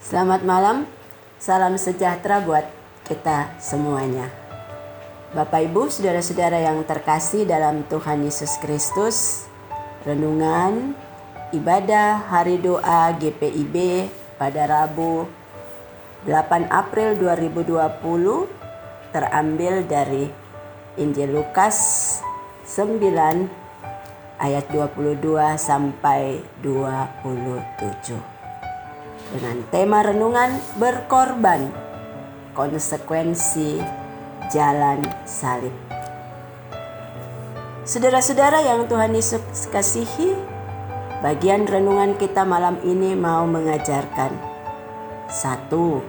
Selamat malam, salam sejahtera buat kita semuanya. Bapak Ibu, saudara-saudara yang terkasih dalam Tuhan Yesus Kristus, renungan ibadah hari doa GPIB pada Rabu 8 April 2020 terambil dari Injil Lukas 9 ayat 22 sampai 27. Dengan tema renungan berkorban, konsekuensi jalan salib. Saudara-saudara yang Tuhan Yesus kasihi, bagian renungan kita malam ini mau mengajarkan satu,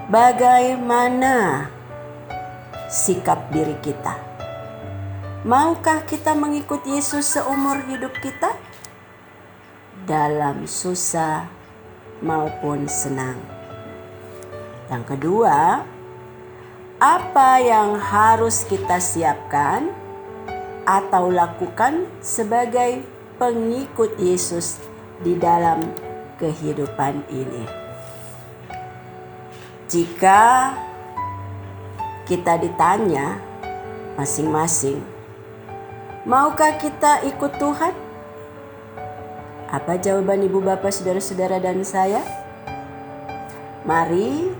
bagaimana sikap diri kita. Maukah kita mengikuti Yesus seumur hidup kita? Dalam susah maupun senang. Yang kedua, apa yang harus kita siapkan atau lakukan sebagai pengikut Yesus di dalam kehidupan ini? Jika kita ditanya masing-masing, maukah kita ikut Tuhan? Apa jawaban ibu bapak, saudara-saudara dan saya? Mari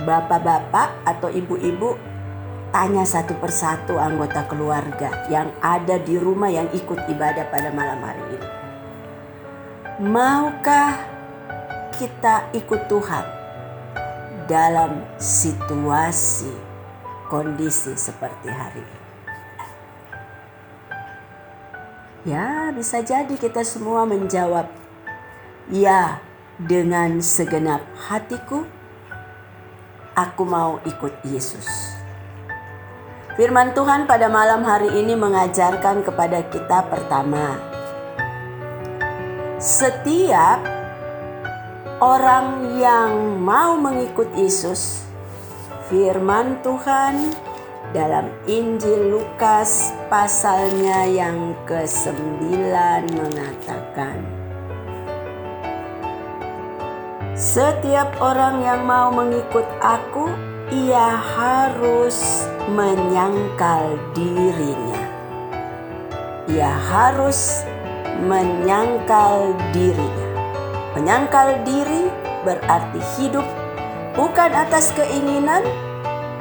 bapak-bapak atau ibu-ibu tanya satu persatu anggota keluarga yang ada di rumah yang ikut ibadah pada malam hari ini. Maukah kita ikut Tuhan dalam situasi, kondisi seperti hari ini? Ya, bisa jadi kita semua menjawab, ya, dengan segenap hatiku, aku mau ikut Yesus. Firman Tuhan pada malam hari ini mengajarkan kepada kita pertama, setiap orang yang mau mengikut Yesus, firman Tuhan dalam Injil Lukas pasalnya yang ke-9 mengatakan, setiap orang yang mau mengikut aku, ia harus menyangkal dirinya. Ia harus menyangkal dirinya. Menyangkal diri berarti hidup bukan atas keinginan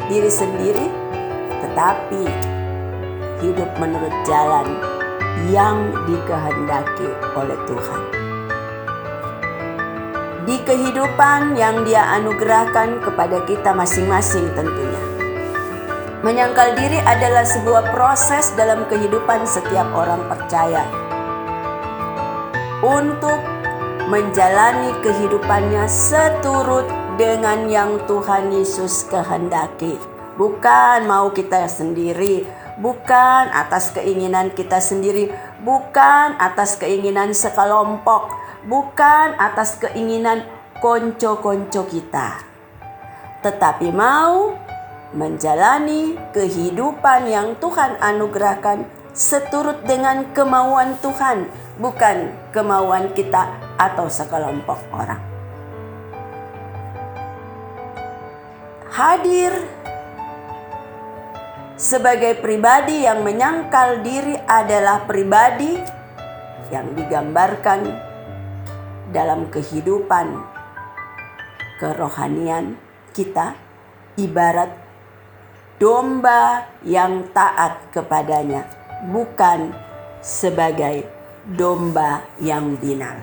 diri sendiri, tetapi hidup menurut jalan yang dikehendaki oleh Tuhan. Di kehidupan yang Dia anugerahkan kepada kita masing-masing tentunya. Menyangkal diri adalah sebuah proses dalam kehidupan setiap orang percaya untuk menjalani kehidupannya seturut dengan yang Tuhan Yesus kehendaki. Bukan mau kita sendiri, bukan atas keinginan kita sendiri, bukan atas keinginan sekelompok, bukan atas keinginan konco-konco kita. Tetapi mau menjalani kehidupan yang Tuhan anugerahkan seturut dengan kemauan Tuhan, bukan kemauan kita atau sekelompok orang. Hadir sebagai pribadi yang menyangkal diri adalah pribadi yang digambarkan dalam kehidupan kerohanian kita ibarat domba yang taat kepadanya, bukan sebagai domba yang binal.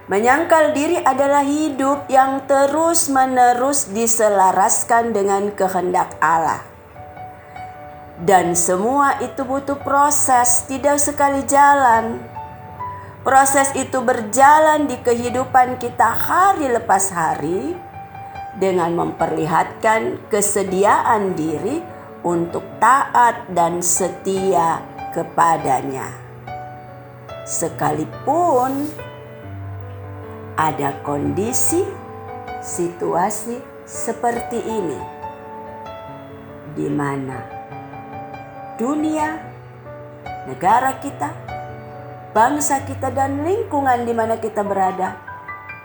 Menyangkal diri adalah hidup yang terus-menerus diselaraskan dengan kehendak Allah. Dan semua itu butuh proses, tidak sekali jalan. Proses itu berjalan di kehidupan kita hari lepas hari dengan memperlihatkan kesediaan diri untuk taat dan setia kepadanya. Sekalipun ada kondisi, situasi seperti ini, di mana dunia, negara kita, bangsa kita, dan lingkungan di mana kita berada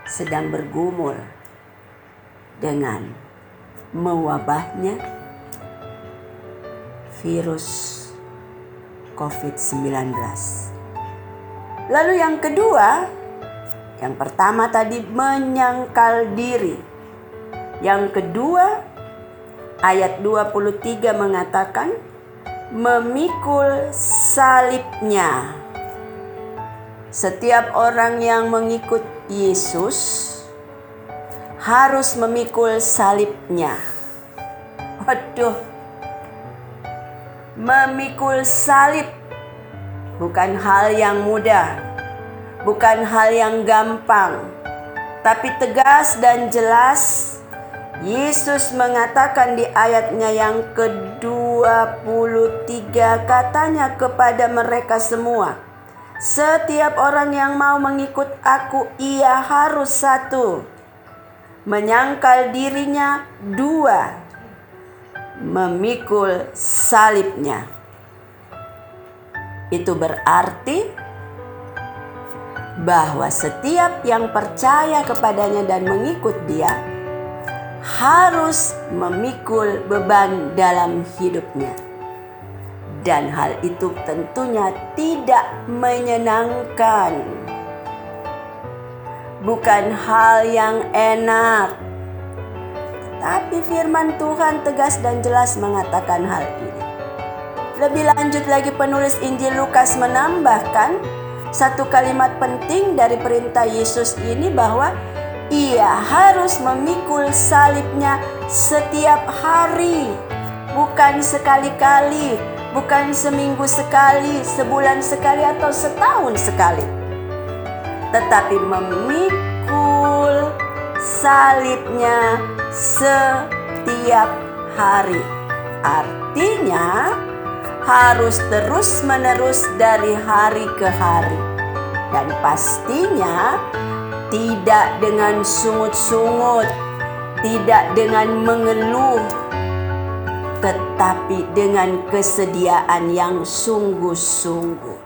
sedang bergumul dengan mewabahnya virus COVID-19. Lalu yang kedua, yang pertama tadi menyangkal diri. Yang kedua, ayat 23 mengatakan memikul salibnya. Setiap orang yang mengikut Yesus harus memikul salibnya. Waduh, memikul salib bukan hal yang mudah, bukan hal yang gampang, tapi tegas dan jelas Yesus mengatakan di ayatnya yang ke-23, katanya kepada mereka semua, setiap orang yang mau mengikut aku, ia harus satu, menyangkal dirinya, dua, memikul salibnya. Itu berarti bahwa setiap yang percaya kepadanya dan mengikut dia harus memikul beban dalam hidupnya. Dan hal itu tentunya tidak menyenangkan. Bukan hal yang enak. Tapi firman Tuhan tegas dan jelas mengatakan hal ini. Lebih lanjut lagi penulis Injil Lukas menambahkan satu kalimat penting dari perintah Yesus ini, bahwa ia harus memikul salibnya setiap hari, bukan sekali-kali, bukan seminggu sekali, sebulan sekali, atau setahun sekali, tetapi memikul salibnya setiap hari. Artinya harus terus-menerus dari hari ke hari, dan pastinya tidak dengan sungut-sungut, tidak dengan mengeluh, tetapi dengan kesediaan yang sungguh-sungguh.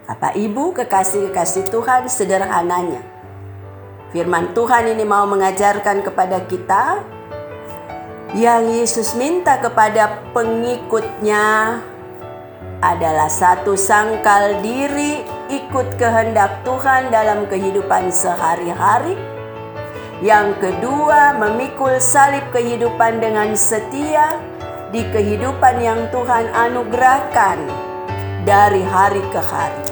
Bapak Ibu kekasih-kekasih Tuhan, sederhananya firman Tuhan ini mau mengajarkan kepada kita yang Yesus minta kepada pengikutnya adalah satu, sangkal diri, ikut kehendak Tuhan dalam kehidupan sehari-hari. Yang kedua, memikul salib kehidupan dengan setia di kehidupan yang Tuhan anugerahkan dari hari ke hari.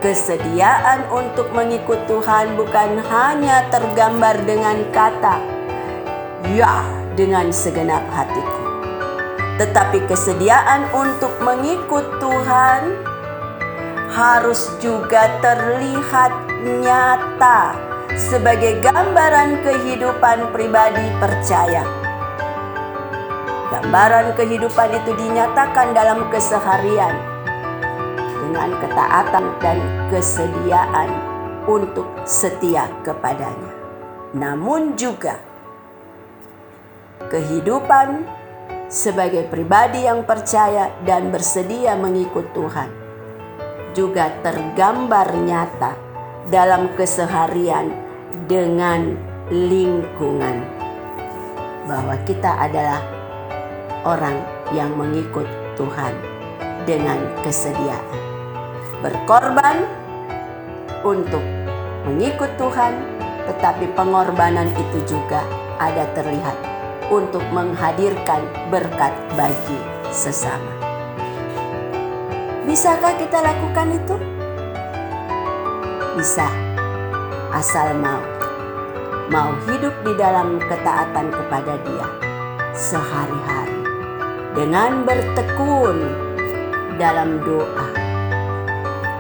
Kesediaan untuk mengikut Tuhan bukan hanya tergambar dengan kata ya dengan segenap hatiku, tetapi kesediaan untuk mengikut Tuhan harus juga terlihat nyata sebagai gambaran kehidupan pribadi percaya. Gambaran kehidupan itu dinyatakan dalam keseharian dengan ketaatan dan kesediaan untuk setia kepadanya. Namun juga kehidupan sebagai pribadi yang percaya dan bersedia mengikut Tuhan juga tergambar nyata dalam keseharian dengan lingkungan, bahwa kita adalah orang yang mengikut Tuhan dengan kesediaan, berkorban untuk mengikut Tuhan, tetapi pengorbanan itu juga ada terlihat untuk menghadirkan berkat bagi sesama. Bisakah kita lakukan itu? Bisa, asal mau hidup di dalam ketaatan kepada Dia sehari-hari dengan bertekun dalam doa,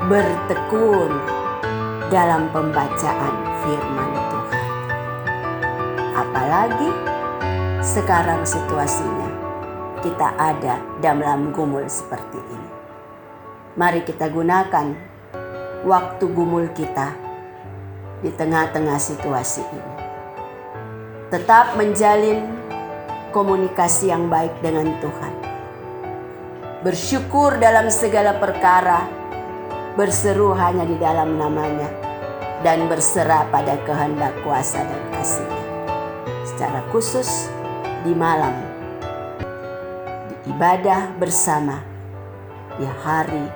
bertekun dalam pembacaan firman Tuhan. Apalagi sekarang situasinya kita ada dalam gumul seperti ini. Mari kita gunakan waktu gumul kita di tengah-tengah situasi ini. Tetap menjalin komunikasi yang baik dengan Tuhan. Bersyukur dalam segala perkara, berseru hanya di dalam nama-Nya, dan berserah pada kehendak kuasa dan kasih-Nya. Secara khusus di malam di ibadah bersama di hari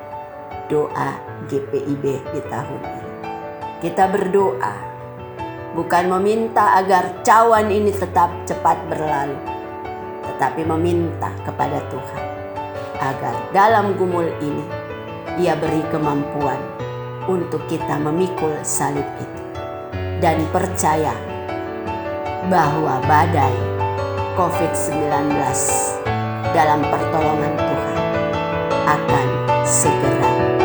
doa GPIB di tahun ini. Kita berdoa bukan meminta agar cawan ini tetap cepat berlalu, tetapi meminta kepada Tuhan agar dalam gumul ini Dia beri kemampuan untuk kita memikul salib itu dan percaya bahwa badai COVID-19 dalam pertolongan Tuhan akan segera